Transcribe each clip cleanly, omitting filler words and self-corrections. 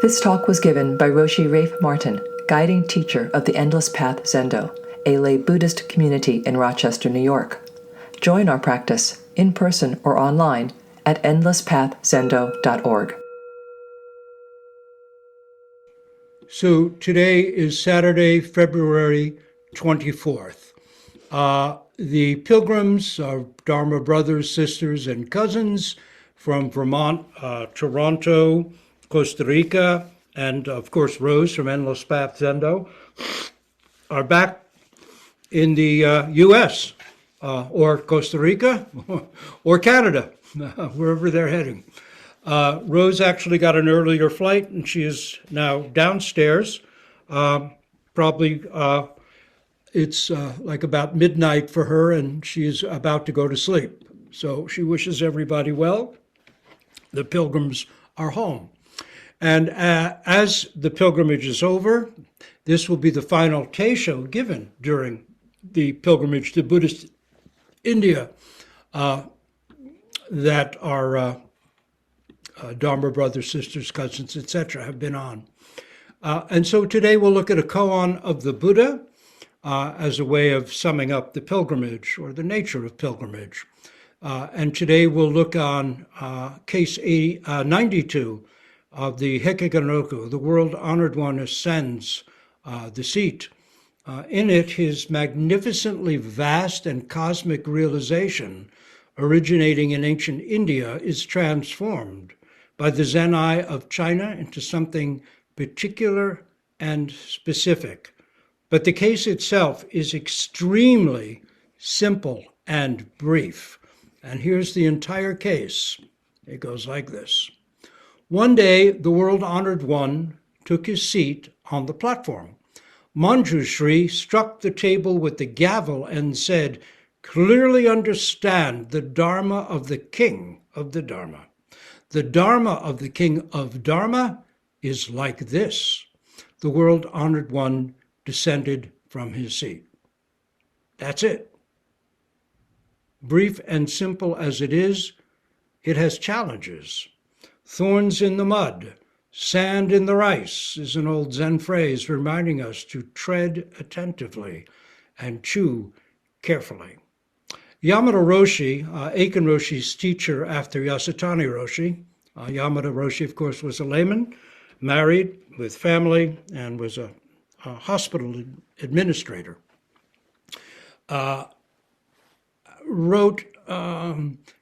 This talk was given by Roshi Rafe Martin, guiding teacher of the Endless Path Zendo, a lay Buddhist community in Rochester, New York. Join our practice, in person or online, at endlesspathzendo.org. So today is Saturday, February 24th. The pilgrims, our Dharma brothers, sisters, and cousins from Vermont, Toronto, Costa Rica, and of course Rose from Endless Path Zendo, are back in the U.S. Or Costa Rica or Canada, wherever they're heading. Rose actually got an earlier flight, and she is now downstairs. Probably it's like about midnight for her, and she's about to go to sleep. So she wishes everybody well. The pilgrims are home. And as the pilgrimage is over, this will be the final teisho given during the pilgrimage to Buddhist India that our Dharma brothers, sisters, cousins, etc. have been on. And so today we'll look at a koan of the Buddha as a way of summing up the pilgrimage or the nature of pilgrimage. And today we'll look on case 92 of the Hekiganroku, the world honored one ascends the seat. In it, his magnificently vast and cosmic realization, originating in ancient India, is transformed by the Zen eye of China into something particular and specific. But the case itself is extremely simple and brief. And here's the entire case. It goes like this. One day, the world-honored one took his seat on the platform. Mañjuśrī struck the table with the gavel and said, "Clearly understand the Dharma of the King of the Dharma. The Dharma of the King of Dharma is like this." The world-honored one descended from his seat. That's it. Brief and simple as it is, it has challenges. Thorns in the mud, sand in the rice is an old Zen phrase reminding us to tread attentively and chew carefully. Yamada Roshi, Eiken Roshi's teacher after Yasutani Roshi, Yamada Roshi, of course, was a layman, married with family, and was a hospital administrator. Wrote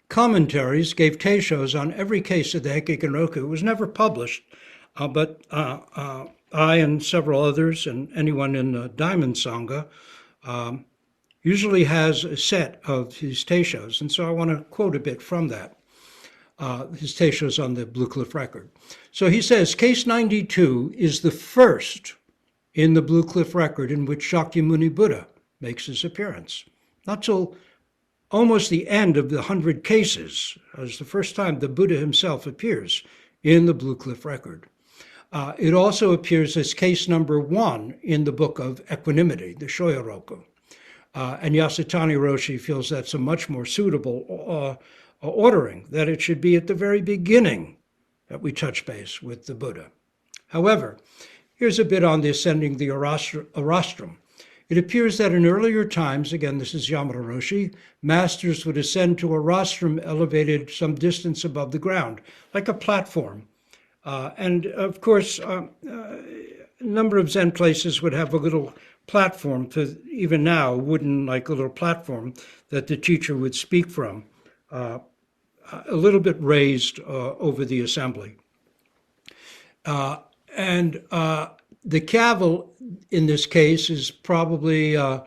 commentaries, gave teishos on every case of the Hekiganroku. It was never published, but I and several others, and anyone in the Diamond Sangha, usually has a set of his teishos. And so I want to quote a bit from that, his teishos on the Blue Cliff record. So he says, case 92 is the first in the Blue Cliff record in which Shakyamuni Buddha makes his appearance. Not till almost the end of the 100 cases, as the first time the Buddha himself appears in the Blue Cliff record. It also appears as case number 1 in the book of Equanimity, the Shoyoroku. And Yasutani Roshi feels that's a much more suitable ordering, that it should be at the very beginning that we touch base with the Buddha. However, here's a bit on the ascending the rostrum. It appears that in earlier times, again, this is Yamada Roshi, masters would ascend to a rostrum elevated some distance above the ground, like a platform. And of course, a number of Zen places would have a little platform, even now, wooden, like a little platform that the teacher would speak from, a little bit raised over the assembly. The gavel in this case is probably a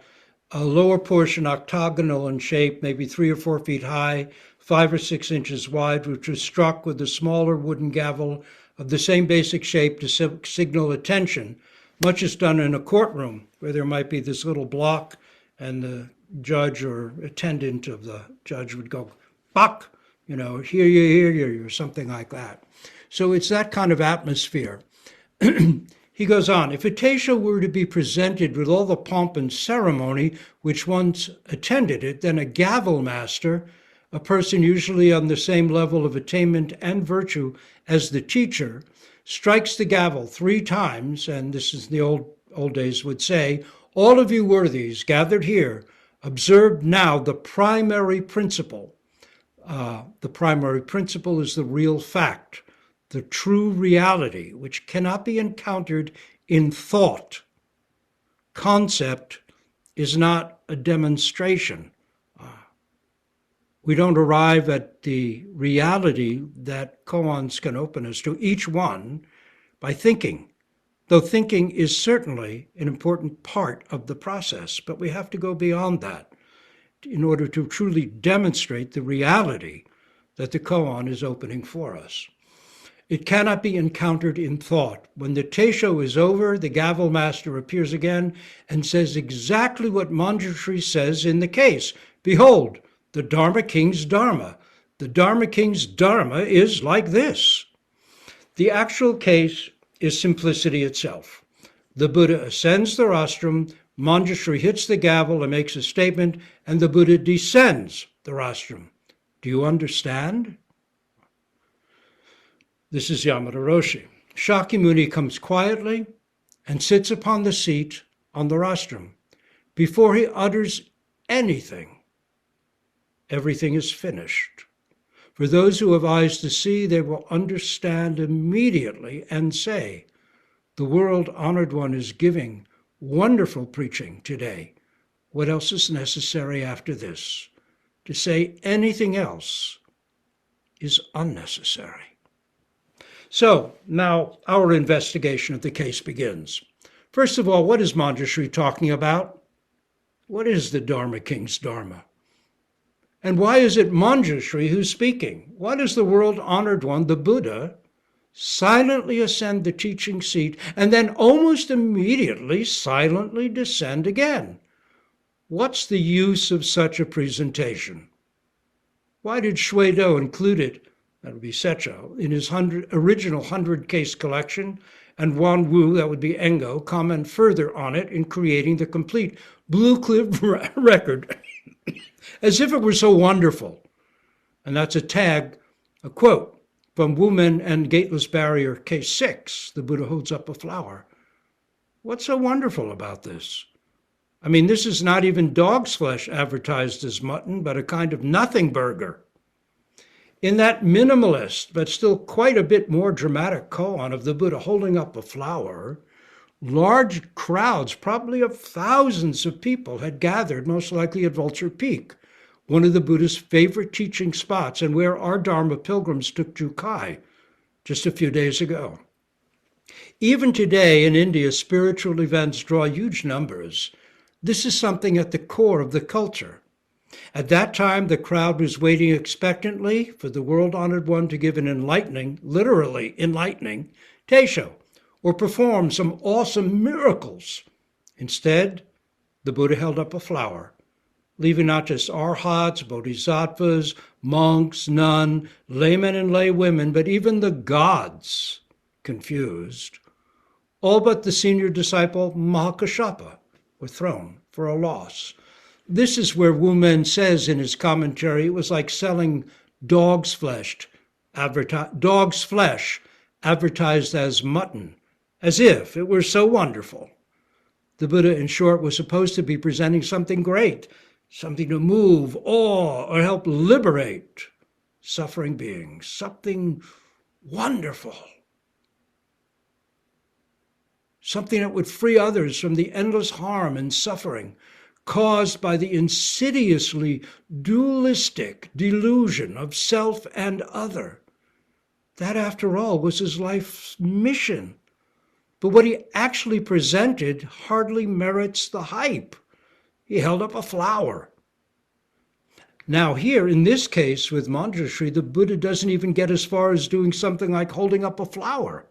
lower portion octagonal in shape, maybe 3 or 4 feet high, 5 or 6 inches wide, which was struck with a smaller wooden gavel of the same basic shape to signal attention. Much is done in a courtroom where there might be this little block and the judge or attendant of the judge would go, "Bak," hear you, or something like that. So it's that kind of atmosphere. He goes on, if a teisho were to be presented with all the pomp and ceremony which once attended it, then a gavel master, a person usually on the same level of attainment and virtue as the teacher, strikes the gavel 3 times, and this is the old days would say, all of you worthies gathered here, observe now the primary principle. The primary principle is the real fact, the true reality, which cannot be encountered in thought. Concept is not a demonstration. We don't arrive at the reality that koans can open us to, each one, by thinking, though thinking is certainly an important part of the process, but we have to go beyond that in order to truly demonstrate the reality that the koan is opening for us. It cannot be encountered in thought. When the teisho is over, the gavel master appears again and says exactly what Manjusri says in the case. Behold, the Dharma-King's Dharma. The Dharma-King's Dharma is like this. The actual case is simplicity itself. The Buddha ascends the rostrum, Manjusri hits the gavel and makes a statement, and the Buddha descends the rostrum. Do you understand? This is Yamada Roshi. Shakyamuni comes quietly and sits upon the seat on the rostrum. Before he utters anything, everything is finished. For those who have eyes to see, they will understand immediately and say, the world-honored one is giving wonderful preaching today. What else is necessary after this? To say anything else is unnecessary. So now our investigation of the case begins. First of all, what is Manjusri talking about? What is the Dharma-King's Dharma? And why is it Manjusri who's speaking? Why does the world-honored one, the Buddha, silently ascend the teaching seat and then almost immediately silently descend again? What's the use of such a presentation? Why did Shuido include it, that would be Secho, in his original 100-case collection, and Wan Wu, that would be Engo, comment further on it in creating the complete Blue Cliff record, as if it were so wonderful? And that's a quote from Wumen and Gateless Barrier, case 6. The Buddha holds up a flower. What's so wonderful about this? I mean, this is not even dog's flesh advertised as mutton, but a kind of nothing burger. In that minimalist, but still quite a bit more dramatic koan of the Buddha holding up a flower, large crowds, probably of thousands of people, had gathered, most likely at Vulture Peak, one of the Buddha's favorite teaching spots, and where our Dharma pilgrims took Jukai just a few days ago. Even today in India, spiritual events draw huge numbers. This is something at the core of the culture. At that time, the crowd was waiting expectantly for the world-honored one to give an enlightening, literally enlightening, teisho, or perform some awesome miracles. Instead, the Buddha held up a flower, leaving not just arhats, bodhisattvas, monks, nuns, laymen and laywomen, but even the gods confused. All but the senior disciple, Mahakāssapa, were thrown for a loss. This is where Wumen says in his commentary, it was like selling dog's flesh advertised as mutton, as if it were so wonderful. The Buddha, in short, was supposed to be presenting something great, something to move, awe, or help liberate suffering beings, something wonderful, something that would free others from the endless harm and suffering caused by the insidiously dualistic delusion of self and other. That, after all, was his life's mission. But what he actually presented hardly merits the hype. He held up a flower. Now here, in this case with Manjusri, the Buddha doesn't even get as far as doing something like holding up a flower.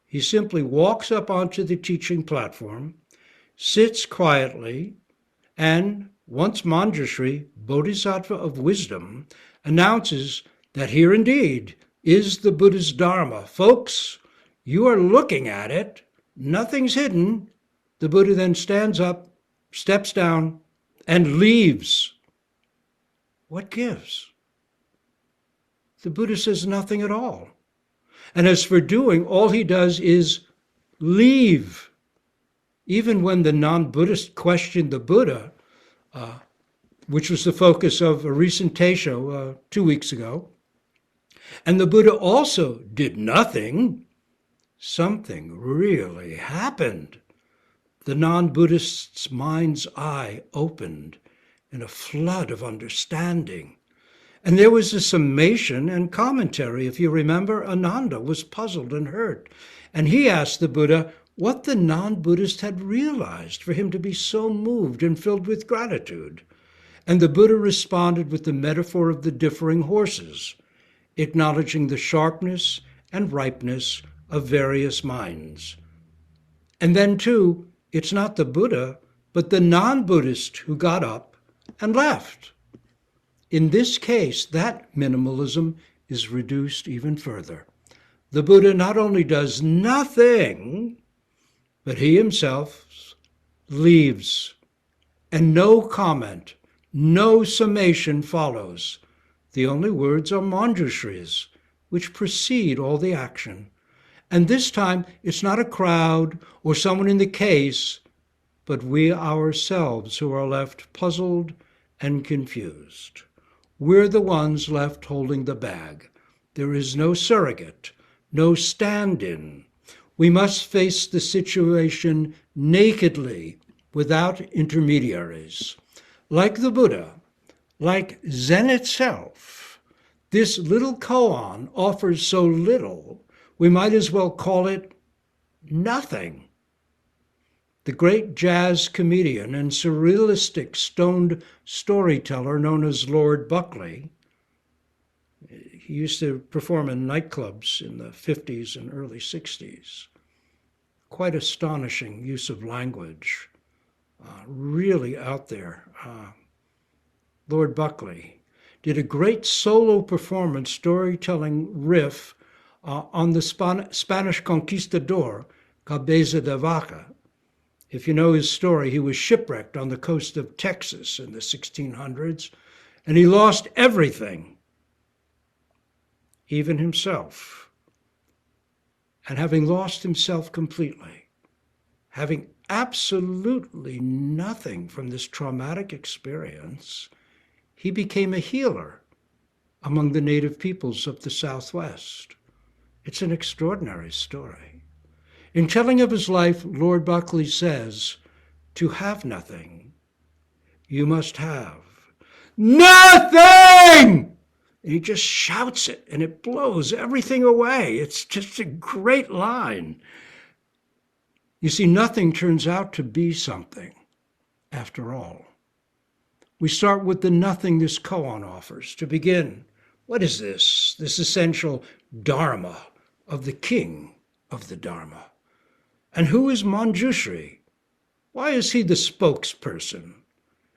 He simply walks up onto the teaching platform, sits quietly, and once Manjusri, Bodhisattva of wisdom, announces that here indeed is the Buddha's Dharma. Folks, you are looking at it. Nothing's hidden. The Buddha then stands up, steps down, and leaves. What gives? The Buddha says nothing at all. And as for doing, all he does is leave. Even when the non-Buddhist questioned the Buddha, which was the focus of a recent teisho 2 weeks ago, and the Buddha also did nothing, something really happened. The non-Buddhist's mind's eye opened in a flood of understanding. And there was a summation and commentary. If you remember, Ananda was puzzled and hurt. And he asked the Buddha what the non-Buddhist had realized for him to be so moved and filled with gratitude. And the Buddha responded with the metaphor of the differing horses, acknowledging the sharpness and ripeness of various minds. And then, too, it's not the Buddha, but the non-Buddhist who got up and left. In this case, that minimalism is reduced even further. The Buddha not only does nothing, but he himself leaves, and no comment, no summation follows. The only words are Manjusrī's, which precede all the action. And this time, it's not a crowd or someone in the case, but we ourselves who are left puzzled and confused. We're the ones left holding the bag. There is no surrogate, no stand-in. We must face the situation nakedly, without intermediaries. Like the Buddha, like Zen itself, this little koan offers so little, we might as well call it nothing. The great jazz comedian and surrealistic stoned storyteller known as Lord Buckley, he used to perform in nightclubs in the 50s and early 60s. Quite astonishing use of language, really out there. Lord Buckley did a great solo performance storytelling riff on the Spanish conquistador, Cabeza de Vaca. If you know his story, he was shipwrecked on the coast of Texas in the 1600s, and he lost everything, even himself. And having lost himself completely, having absolutely nothing from this traumatic experience, he became a healer among the native peoples of the Southwest. It's an extraordinary story. In telling of his life, Lord Buckley says, to have nothing, you must have nothing! And he just shouts it, and it blows everything away. It's just a great line. You see, nothing turns out to be something, after all. We start with the nothing this koan offers. To begin, what is this essential Dharma of the king of the Dharma? And who is Manjusri? Why is he the spokesperson?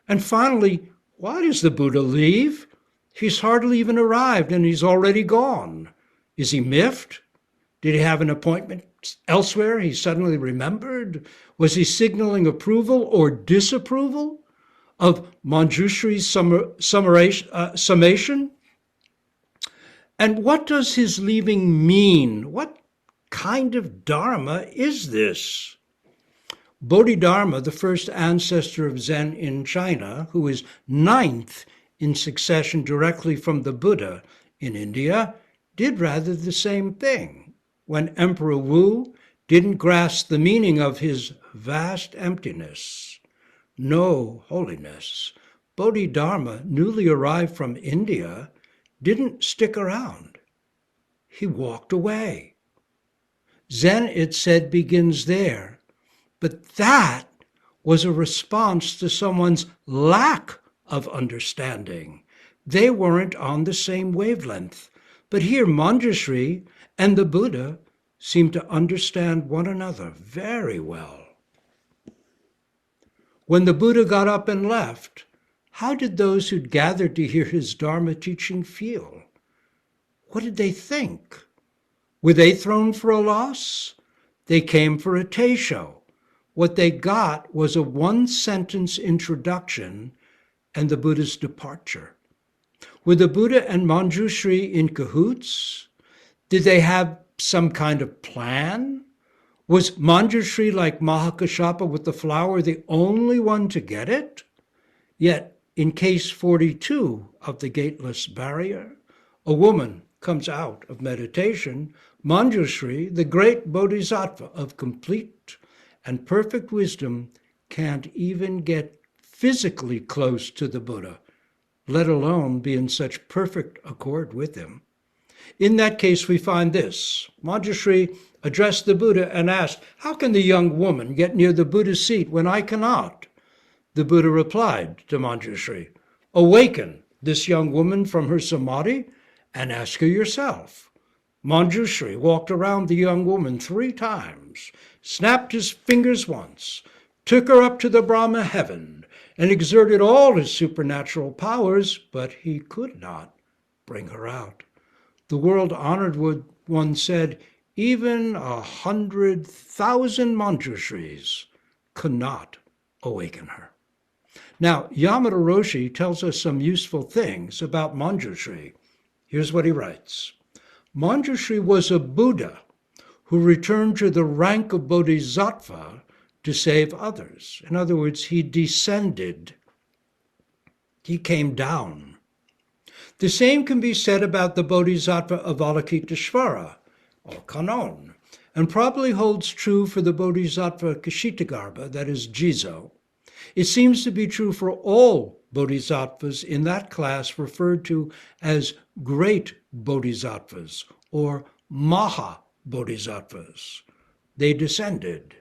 And finally, why does the Buddha leave? He's hardly even arrived and he's already gone. Is he miffed? Did he have an appointment elsewhere he suddenly remembered? Was he signaling approval or disapproval of Manjusri's summation? And what does his leaving mean? What kind of Dharma is this? Bodhidharma, the first ancestor of Zen in China, who is 9th in succession directly from the Buddha in India, did rather the same thing. When Emperor Wu didn't grasp the meaning of his vast emptiness, no holiness, Bodhidharma, newly arrived from India, didn't stick around. He walked away. Zen, it said, begins there. But that was a response to someone's lack of understanding. They weren't on the same wavelength. But here Mañjuśrī and the Buddha seem to understand one another very well. When the Buddha got up and left, how did those who'd gathered to hear his Dharma teaching feel? What did they think? Were they thrown for a loss? They came for a teisho. What they got was a one-sentence introduction and the Buddha's departure. Were the Buddha and Manjusrī in cahoots? Did they have some kind of plan? Was Mañjuśrī, like Mahakāśyapa with the flower, the only one to get it? Yet, in case 42 of the gateless barrier, a woman comes out of meditation, Manjusri, the great bodhisattva of complete and perfect wisdom, can't even get physically close to the Buddha, let alone be in such perfect accord with him. In that case, we find this. Manjusri addressed the Buddha and asked, "How can the young woman get near the Buddha's seat when I cannot?" The Buddha replied to Manjusri, "Awaken this young woman from her Samādhi and ask her yourself." Manjusri walked around the young woman 3 times, snapped his fingers once, took her up to the Brahma heaven, and exerted all his supernatural powers, but he could not bring her out. The world-honored one said, even 100,000 Manjushris could not awaken her. Now, Yamada Roshi tells us some useful things about Manjusri. Here's what he writes. Manjusri was a Buddha who returned to the rank of bodhisattva to save others. In other words, he descended. He came down. The same can be said about the bodhisattva Avalokiteshvara, or Kanon, and probably holds true for the bodhisattva Kshitigarbha, that is Jizo. It seems to be true for all bodhisattvas in that class referred to as great bodhisattvas or Maha bodhisattvas. They descended.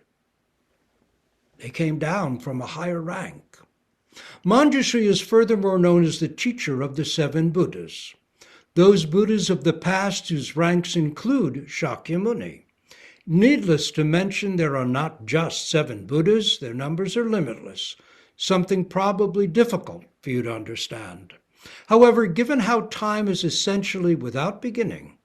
They came down from a higher rank. Manjusri is furthermore known as the teacher of the 7 Buddhas, those Buddhas of the past whose ranks include Shakyamuni. Needless to mention, there are not just 7 Buddhas, their numbers are limitless, something probably difficult for you to understand. However, given how time is essentially without beginning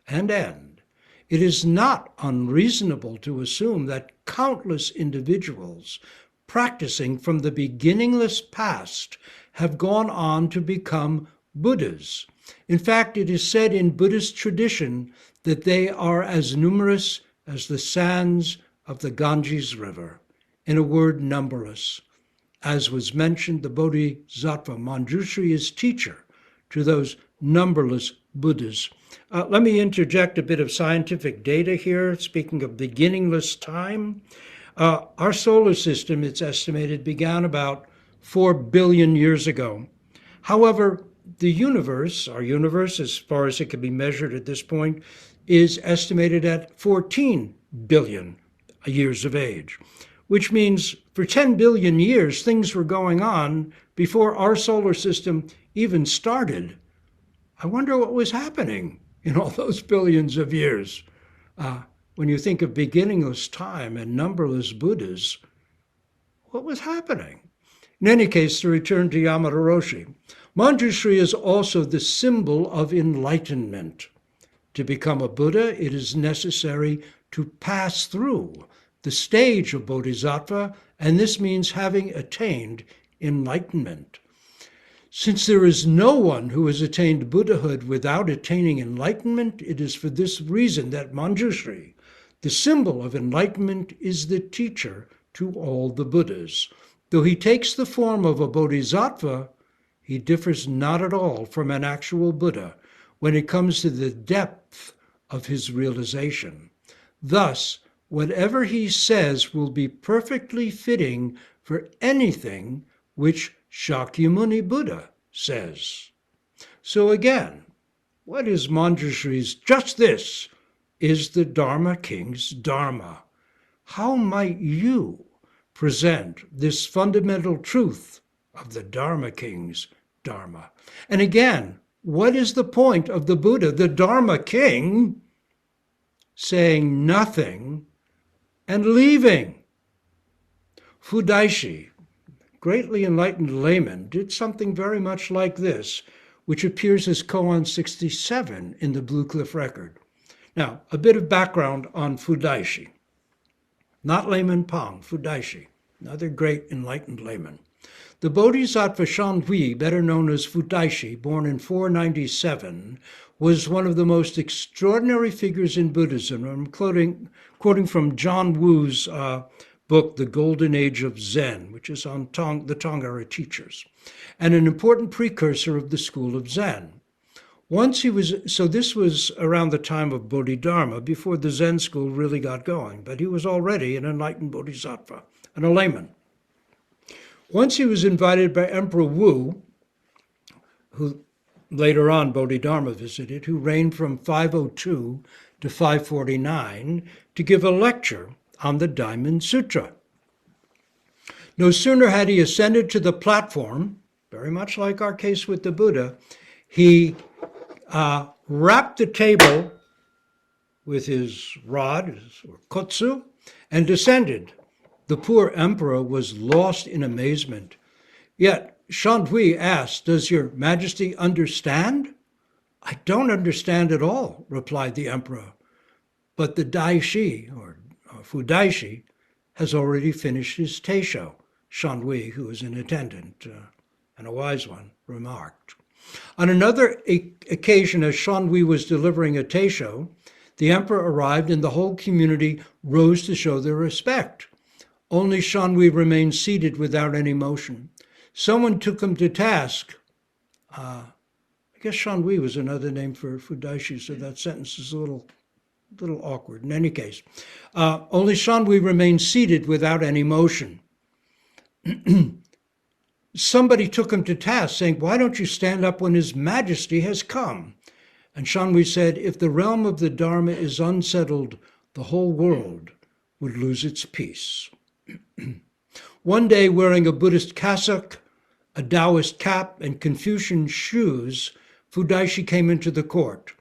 and end, it is not unreasonable to assume that countless individuals practicing from the beginningless past have gone on to become Buddhas. In fact, it is said in Buddhist tradition that they are as numerous as the sands of the Ganges River, in a word, numberless. As was mentioned, the Bodhisattva Manjusri is teacher to those numberless Buddhas. Let me interject a bit of scientific data here. Speaking of beginningless time, our solar system, it's estimated, began about 4 billion years ago. However, the universe, our universe, as far as it can be measured at this point, is estimated at 14 billion years of age, which means for 10 billion years, things were going on before our solar system even started. I wonder what was happening in all those billions of years. When you think of beginningless time and numberless Buddhas, what was happening? In any case, to return to Yamada Roshi, Manjusri is also the symbol of enlightenment. To become a Buddha, it is necessary to pass through the stage of bodhisattva, and this means having attained enlightenment. Since there is no one who has attained Buddhahood without attaining enlightenment, it is for this reason that Manjusri, the symbol of enlightenment, is the teacher to all the Buddhas. Though he takes the form of a bodhisattva, he differs not at all from an actual Buddha when it comes to the depth of his realization. Thus, whatever he says will be perfectly fitting for anything which Shakyamuni Buddha says. So again, what is Manjusri's just this is the Dharma-King's Dharma. How might you present this fundamental truth of the Dharma-King's Dharma? And again, what is the point of the Buddha, the Dharma-King, saying nothing and leaving? Daishi, greatly enlightened layman, did something very much like this, which appears as koan 67 in the Blue Cliff Record. Now, a bit of background on Daishi. Not layman Pang, Daishi, another great enlightened layman. The Bodhisattva Shanhui, better known as Fudaishi, born in 497, was one of the most extraordinary figures in Buddhism. I'm quoting from John Wu's book, The Golden Age of Zen, which is on the Tongara teachers, and an important precursor of the school of Zen. This was around the time of Bodhidharma, before the Zen school really got going, but he was already an enlightened bodhisattva and a layman. Once he was invited by Emperor Wu, who later on Bodhidharma visited, who reigned from 502 to 549, to give a lecture on the Diamond Sutra. No sooner had he ascended to the platform, very much like our case with the Buddha, he wrapped the table with his rod, or kotsu, and descended. The poor emperor was lost in amazement. Yet Shanhui asked, "Does your majesty understand?" "I don't understand at all," replied the emperor. "But the Daishi, or Fudaishi, has already finished his teisho," Shanhui, who was in attendant and a wise one, remarked. On another occasion, as Shanhui was delivering a teisho, the emperor arrived and the whole community rose to show their respect. Only Shanhui remained seated without any motion. Someone took him to task. I guess Shanhui was another name for Fudaishi, so that sentence is a little awkward. In any case, only Shanhui remained seated without any motion. Somebody took him to task, saying, "Why don't you stand up when His Majesty has come?" And Shanhui said, "If the realm of the Dharma is unsettled, the whole world would lose its peace." One day, wearing a Buddhist cassock, a Taoist cap, and Confucian shoes, Fudaishi came into the court.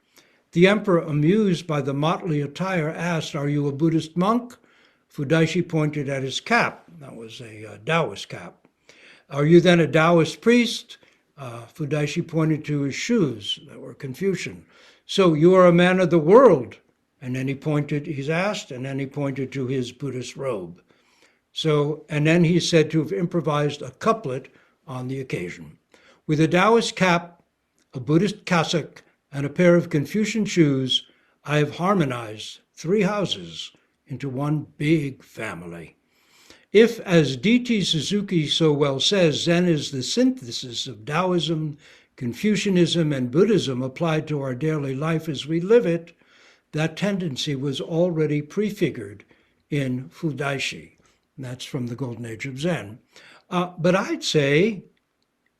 The emperor, amused by the motley attire, asked, "Are you a Buddhist monk?" Fudaishi pointed at his cap. That was a Taoist cap. "Are you then a Taoist priest?" Fudaishi pointed to his shoes that were Confucian. "So you are a man of the world?" And then he asked, and then he pointed to his Buddhist robe. And then he said to have improvised a couplet on the occasion. "With a Taoist cap, a Buddhist cassock, and a pair of Confucian shoes, I have harmonized 3 houses into one big family." If, as D.T. Suzuki so well says, Zen is the synthesis of Taoism, Confucianism, and Buddhism applied to our daily life as we live it, that tendency was already prefigured in Fudaishi. And that's from the Golden Age of Zen. But I'd say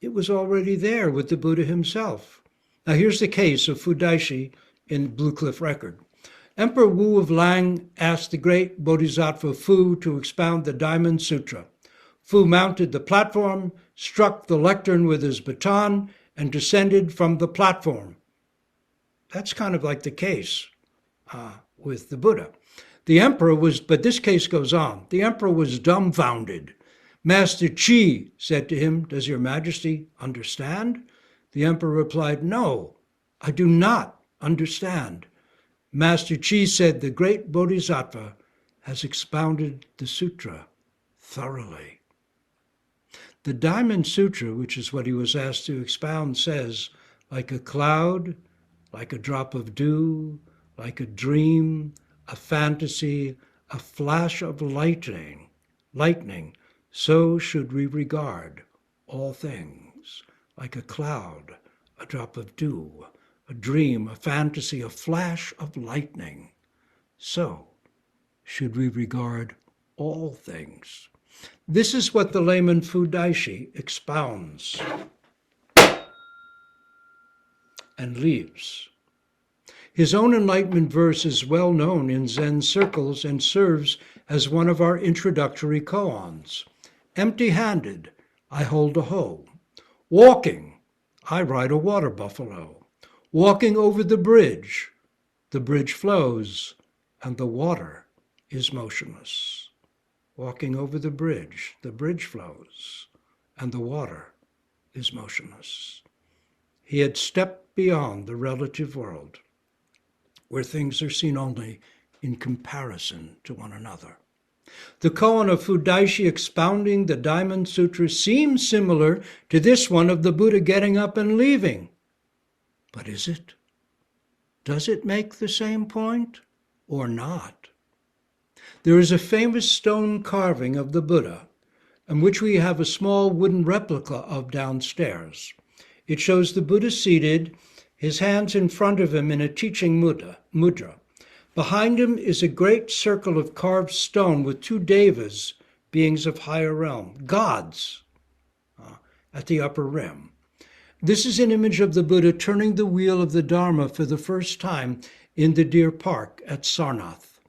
it was already there with the Buddha himself. Now here's the case of Fudaishi in Blue Cliff Record. Emperor Wu of Lang asked the great Bodhisattva Fu to expound the Diamond Sutra. Fu mounted the platform, struck the lectern with his baton, and descended from the platform. That's kind of like the case with the Buddha. But this case goes on. The emperor was dumbfounded. Master Chi said to him, "Does your majesty understand?" The emperor replied, "No, I do not understand." Master Chi said, "The great Bodhisattva has expounded the sutra thoroughly." The Diamond Sutra, which is what he was asked to expound, says, "Like a cloud, like a drop of dew, like a dream, a fantasy, a flash of lightning, so should we regard all things. Like a cloud, a drop of dew, a dream, a fantasy, a flash of lightning, so should we regard all things." This is what the layman Fudaishi expounds and leaves. His own enlightenment verse is well known in Zen circles and serves as one of our introductory koans. "Empty-handed, I hold a hoe. Walking, I ride a water buffalo. Walking over the bridge flows, and the water is motionless." Walking over the bridge flows, and the water is motionless. He had stepped beyond the relative world, where things are seen only in comparison to one another. The koan of Daishi expounding the Diamond Sutra seems similar to this one of the Buddha getting up and leaving. But is it? Does it make the same point or not? There is a famous stone carving of the Buddha, in which we have a small wooden replica of downstairs. It shows the Buddha seated, his hands in front of him in a teaching mudra. Behind him is a great circle of carved stone with two devas, beings of higher realm, gods, at the upper rim. This is an image of the Buddha turning the wheel of the Dharma for the first time in the deer park at Sarnath.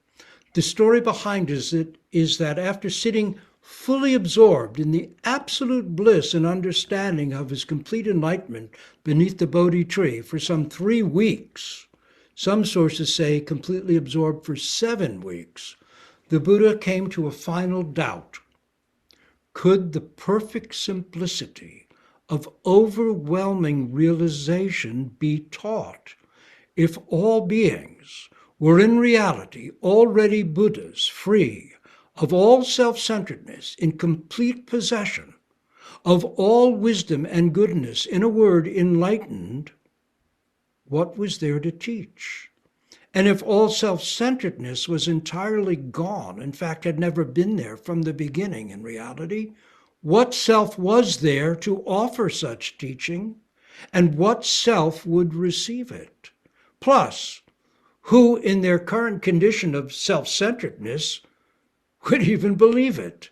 The story behind it is that after sitting fully absorbed in the absolute bliss and understanding of his complete enlightenment beneath the Bodhi tree for some 3 weeks, some sources say completely absorbed for 7 weeks, the Buddha came to a final doubt. Could the perfect simplicity of overwhelming realization be taught if all beings were in reality already Buddhas, free of all self-centeredness, in complete possession of all wisdom and goodness, in a word, enlightened? What was there to teach? And if all self-centeredness was entirely gone, in fact, had never been there from the beginning in reality, what self was there to offer such teaching, and what self would receive it? Plus, who in their current condition of self-centeredness would even believe it?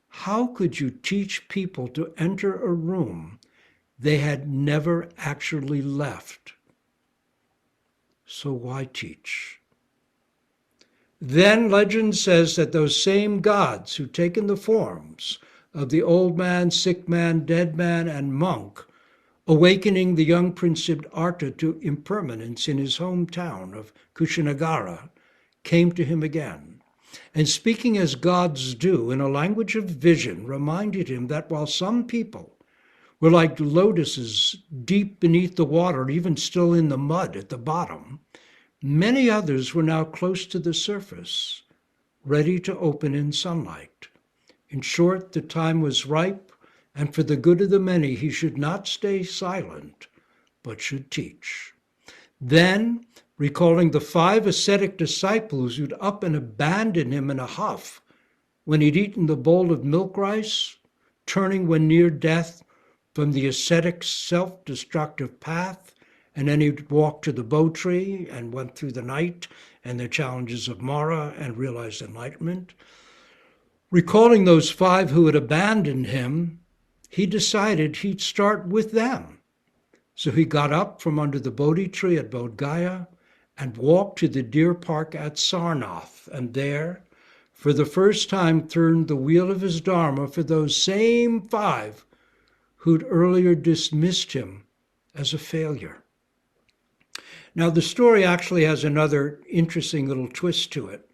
How could you teach people to enter a room they had never actually left? So why teach? Then legend says that those same gods who'd taken the forms of the old man, sick man, dead man, and monk, awakening the young Prince Siddhartha to impermanence in his hometown of Kushinagara, came to him again, and speaking as gods do in a language of vision, reminded him that while some people were like lotuses deep beneath the water, even still in the mud at the bottom, many others were now close to the surface, ready to open in sunlight. In short, the time was ripe, and for the good of the many, he should not stay silent, but should teach. Then, recalling the 5 ascetic disciples who'd up and abandoned him in a huff when he'd eaten the bowl of milk rice, turning when near death from the ascetic self-destructive path, and then he'd walk to the Bo tree and went through the night and the challenges of Mara and realized enlightenment. Recalling those 5 who had abandoned him, he decided he'd start with them. So he got up from under the Bodhi tree at Bodh Gaya and walked to the deer park at Sarnath, and there, for the first time, turned the wheel of his Dharma for those same 5 who'd earlier dismissed him as a failure. Now, the story actually has another interesting little twist to it.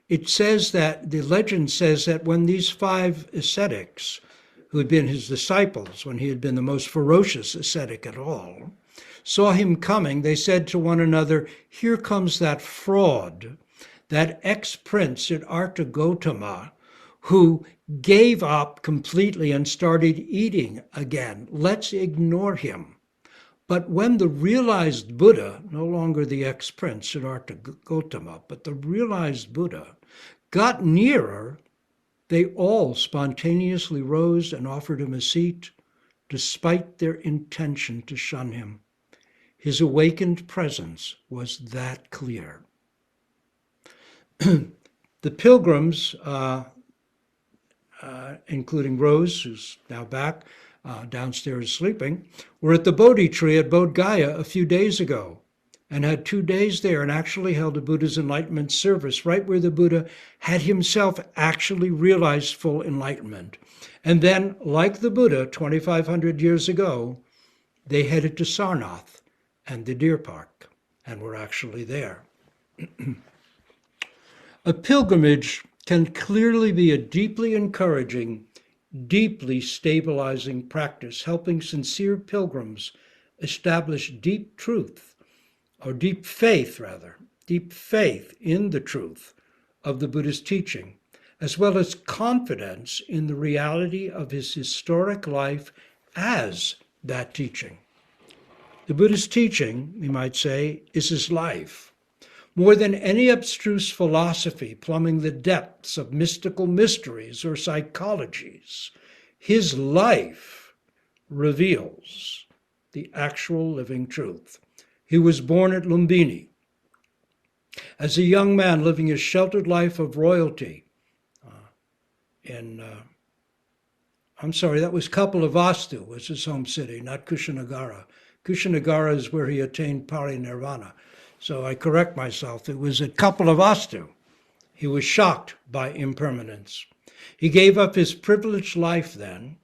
It says that, the legend says that when these 5 ascetics, who had been his disciples, when he had been the most ferocious ascetic at all, saw him coming, they said to one another, "Here comes that fraud, that ex-prince Siddhartha Gautama, who gave up completely and started eating again. Let's ignore him." But when the realized Buddha, no longer the ex-prince Siddhartha Gautama, but the realized Buddha, got nearer, they all spontaneously rose and offered him a seat, despite their intention to shun him. His awakened presence was that clear. The pilgrims, including Rose, who's now back downstairs sleeping, were at the Bodhi tree at Bodh Gaya a few days ago and had 2 days there and actually held a Buddha's enlightenment service right where the Buddha had himself actually realized full enlightenment. And then, like the Buddha 2,500 years ago, they headed to Sarnath and the deer park and were actually there. A pilgrimage can clearly be a deeply encouraging, deeply stabilizing practice, helping sincere pilgrims establish deep truth, or deep faith in the truth of the Buddha's teaching, as well as confidence in the reality of his historic life as that teaching. The Buddha's teaching, we might say, is his life. More than any abstruse philosophy plumbing the depths of mystical mysteries or psychologies, his life reveals the actual living truth. He was born at Lumbini. As a young man living a sheltered life of royalty that was Kapilavastu, was his home city, not Kushinagara. Kushinagara is where he attained parinirvana. So I correct myself. It was at Kapilavastu. He was shocked by impermanence. He gave up his privileged life then,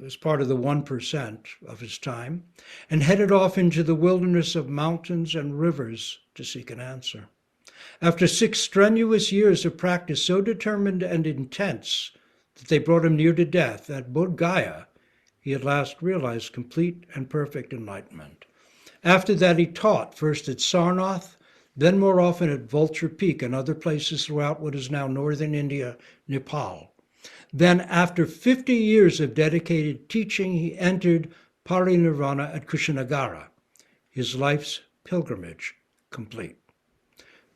as part of the 1% of his time, and headed off into the wilderness of mountains and rivers to seek an answer. After 6 strenuous years of practice so determined and intense that they brought him near to death, at Bodh Gaya, he at last realized complete and perfect enlightenment. After that, he taught, first at Sarnath, then more often at Vulture Peak and other places throughout what is now northern India, Nepal. Then, after 50 years of dedicated teaching, he entered parinirvana at Kushinagara, his life's pilgrimage complete.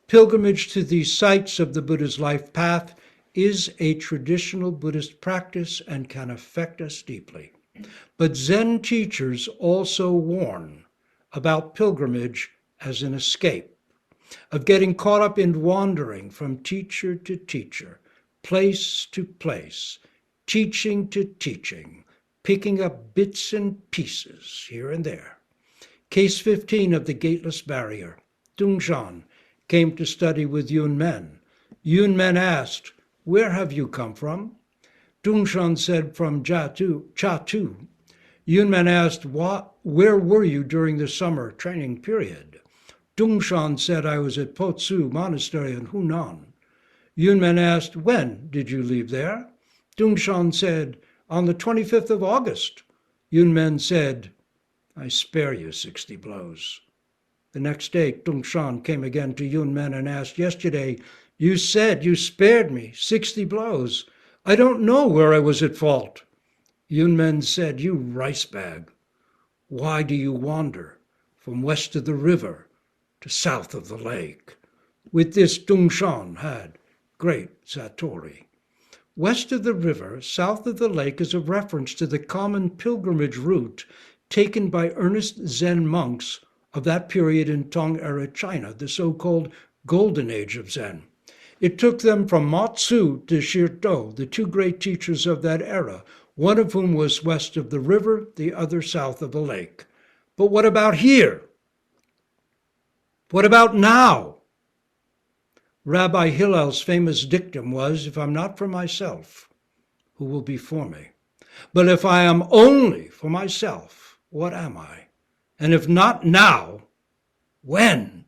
Pilgrimage to these sites of the Buddha's life path is a traditional Buddhist practice and can affect us deeply. But Zen teachers also warn about pilgrimage as an escape, of getting caught up in wandering from teacher to teacher, place to place, teaching to teaching, picking up bits and pieces here and there. Case 15 of the Gateless Barrier. Dungshan came to study with Yun Men. Yun Men asked, "Where have you come from?" Dungshan said, "From Chatu." Yun Men asked, "Where were you during the summer training period?" Dungshan said, "I was at Potsu Monastery in Hunan." Yun Men asked, "When did you leave there?" Dungshan said, "On the 25th of August." Yun Men said, "I spare you 60 blows." The next day, Dungshan came again to Yun Men and asked, "Yesterday, you said you spared me 60 blows. I don't know where I was at fault." Yun Men said, "You rice bag, why do you wander from west of the river to south of the lake?" With this, Dungshan had great satori. West of the river, south of the lake is a reference to the common pilgrimage route taken by earnest Zen monks of that period in Tang-era China, the so-called Golden Age of Zen. It took them from Matsu to Shirto, the 2 great teachers of that era, one of whom was west of the river, the other south of the lake. But what about here? What about now? Rabbi Hillel's famous dictum was, "If I'm not for myself, who will be for me? But if I am only for myself, what am I? And if not now, when?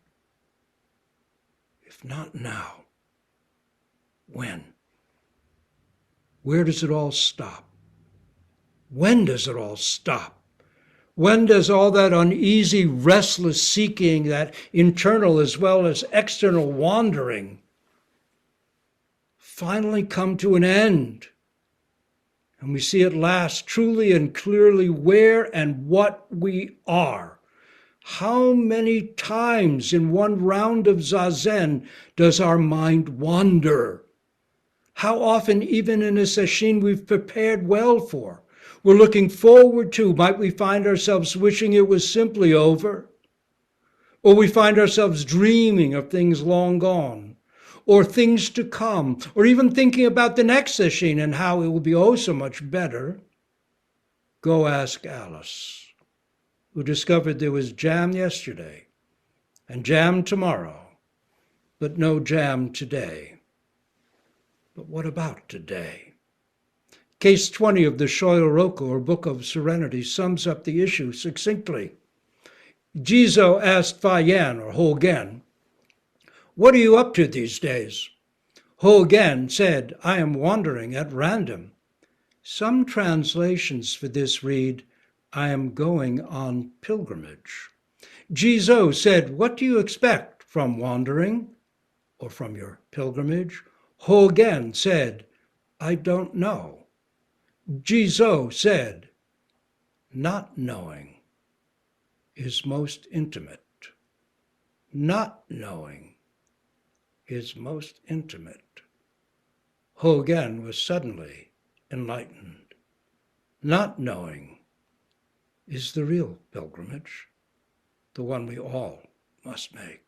If not now, when?" Where does it all stop? When does it all stop? When does all that uneasy, restless seeking, that internal as well as external wandering, finally come to an end? And we see at last truly and clearly where and what we are. How many times in one round of Zazen does our mind wander? How often, even in a sesshin we've prepared well for, we're looking forward to, might we find ourselves wishing it was simply over? Or we find ourselves dreaming of things long gone, or things to come, or even thinking about the next sesshin and how it will be oh so much better. Go ask Alice, who discovered there was jam yesterday and jam tomorrow, but no jam today. But what about today? Case 20 of the Shoyo-roku, or Book of Serenity, sums up the issue succinctly. Jizo asked Fa-Yan, or Ho-Gen, "What are you up to these days?" Ho-Gen said, "I am wandering at random." Some translations for this read, "I am going on pilgrimage." Jizo said, "What do you expect from wandering or from your pilgrimage?" Dogen said, I don't know. Jizo said, not knowing is most intimate. Not knowing is most intimate. Dogen was suddenly enlightened. Not knowing is the real pilgrimage, the one we all must make.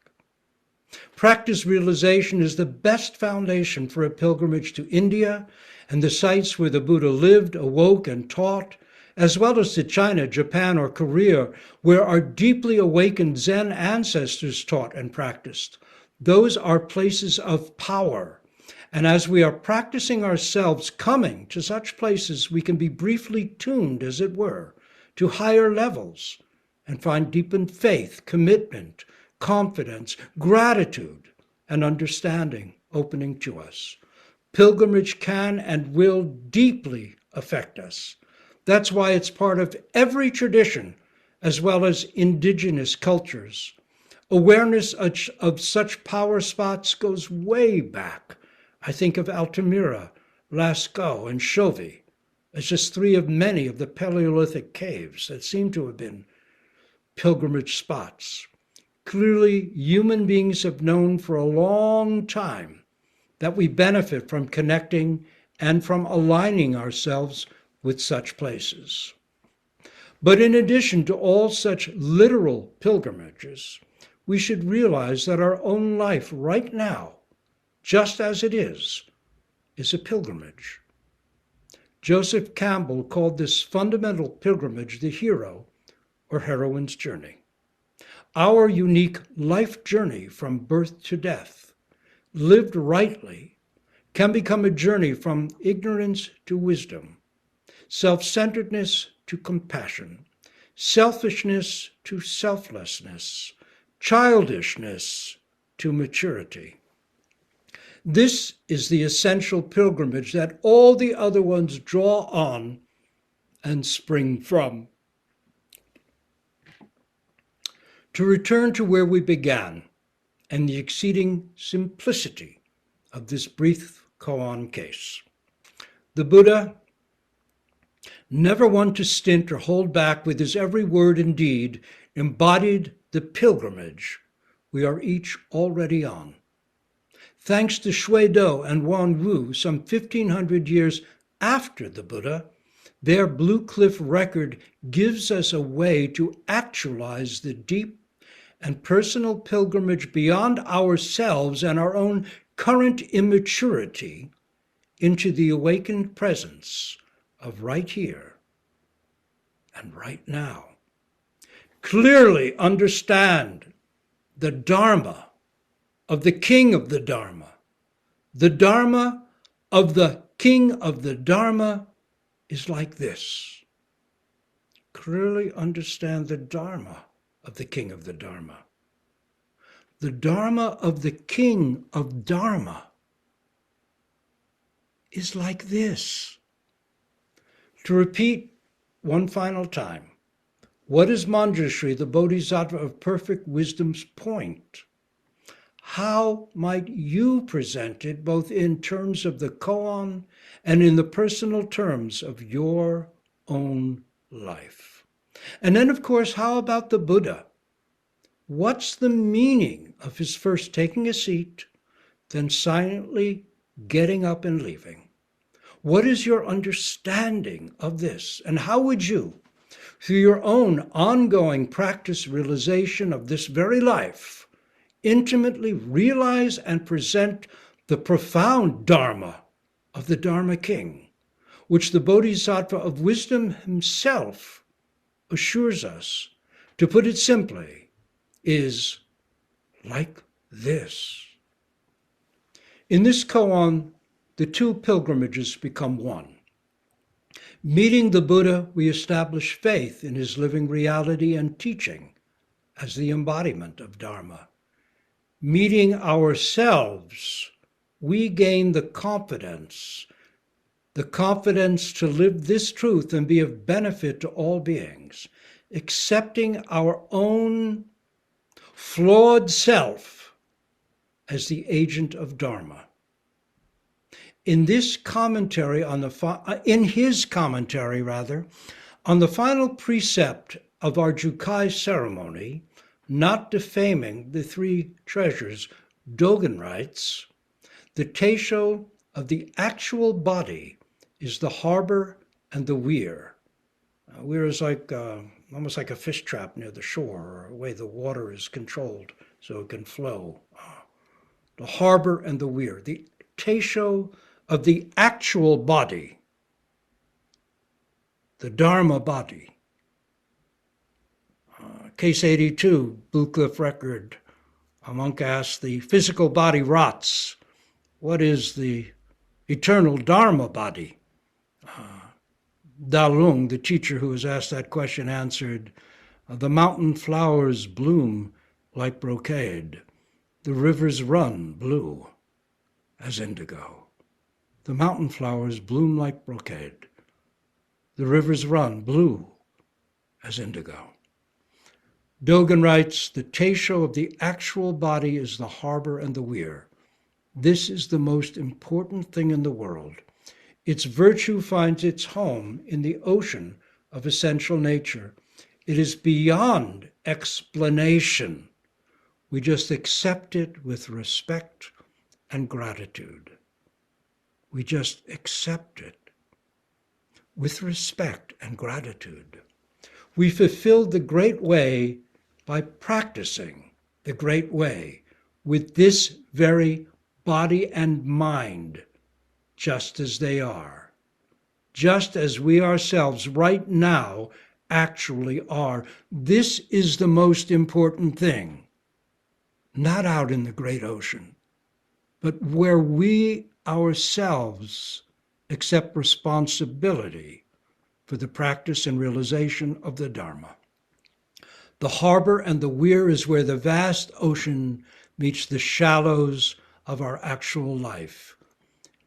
Practice realization is the best foundation for a pilgrimage to India and the sites where the Buddha lived, awoke, and taught, as well as to China, Japan, or Korea, where our deeply awakened Zen ancestors taught and practiced. Those are places of power. And as we are practicing ourselves coming to such places, we can be briefly tuned, as it were, to higher levels and find deepened faith, commitment, confidence, gratitude, and understanding opening to us. Pilgrimage can and will deeply affect us. That's why it's part of every tradition, as well as indigenous cultures. Awareness of such power spots goes way back. I think of Altamira, Lascaux, and Chauvet as just three of many of the Paleolithic caves that seem to have been pilgrimage spots. Clearly, human beings have known for a long time that we benefit from connecting and from aligning ourselves with such places. But in addition to all such literal pilgrimages, we should realize that our own life right now, just as it is a pilgrimage. Joseph Campbell called this fundamental pilgrimage the hero or heroine's journey. Our unique life journey from birth to death, lived rightly, can become a journey from ignorance to wisdom, self-centeredness to compassion, selfishness to selflessness, childishness to maturity. This is the essential pilgrimage that all the other ones draw on and spring from. To return to where we began and the exceeding simplicity of this brief koan case. The Buddha, never one to stint or hold back with his every word and deed, embodied the pilgrimage we are each already on. Thanks to Shui-do and Wan-wu, some 1,500 years after the Buddha, their Blue Cliff record gives us a way to actualize the deep and personal pilgrimage beyond ourselves and our own current immaturity into the awakened presence of right here and right now. Clearly understand the Dharma of the King of the Dharma. The Dharma of the King of the Dharma is like this. Clearly understand the Dharma of the King of the Dharma. The Dharma of the King of Dharma is like this. To repeat one final time, what is Manjusrī, the Bodhisattva of perfect wisdom's point? How might you present it both in terms of the koan and in the personal terms of your own life? And then, of course, how about the Buddha? What's the meaning of his first taking a seat, then silently getting up and leaving? What is your understanding of this? And how would you, through your own ongoing practice realization of this very life, intimately realize and present the profound Dharma of the Dharma-King, which the Bodhisattva of wisdom himself assures us, to put it simply, is like this. In this koan, the two pilgrimages become one. Meeting the Buddha, we establish faith in his living reality and teaching as the embodiment of Dharma. Meeting ourselves, we gain the confidence to live this truth and be of benefit to all beings, accepting our own flawed self as the agent of Dharma. in this commentary on in his commentary rather, on the final precept of our Jukai ceremony, not defaming the three treasures, Dogen writes, the teisho of the actual body is the harbor and the weir. Weir is like almost like a fish trap near the shore, or a way the water is controlled so it can flow. The harbor and the weir, the teisho of the actual body, the Dharma-Body. Case 82, Blue Cliff Record. A monk asks, the physical body rots. What is the eternal Dharma-Body? Dalung, the teacher who was asked that question, answered, the mountain flowers bloom like brocade. The rivers run blue as indigo. The mountain flowers bloom like brocade. The rivers run blue as indigo. Dogen writes, the teisho of the actual body is the harbor and the weir. This is the most important thing in the world. Its virtue finds its home in the ocean of essential nature. It is beyond explanation. We just accept it with respect and gratitude. We just accept it with respect and gratitude. We fulfilled the great way by practicing the great way with this very body and mind, just as they are, just as we ourselves right now actually are. This is the most important thing, not out in the great ocean, but where we ourselves accept responsibility for the practice and realization of the Dharma. The harbor and the weir is where the vast ocean meets the shallows of our actual life.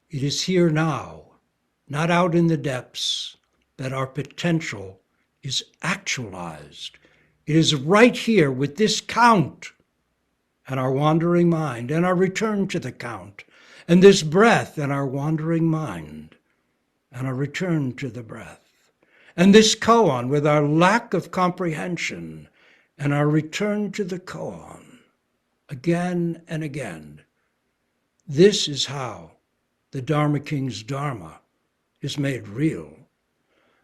It is here now, not out in the depths, that our potential is actualized. It is right here with this count and our wandering mind and our return to the count, and this breath and our wandering mind and our return to the breath, and this koan with our lack of comprehension and our return to the koan again and again. This is how the Dharma-King's Dharma is made real.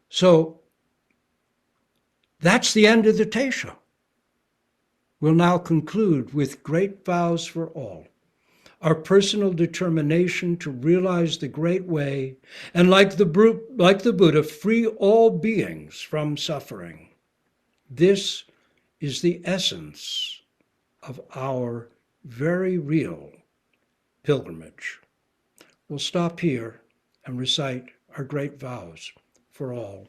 So that's the end of the teisho. We'll now conclude with great vows for all, our personal determination to realize the great way and like the Buddha, free all beings from suffering. This is the essence of our very real pilgrimage. We'll stop here and recite our great vows for all.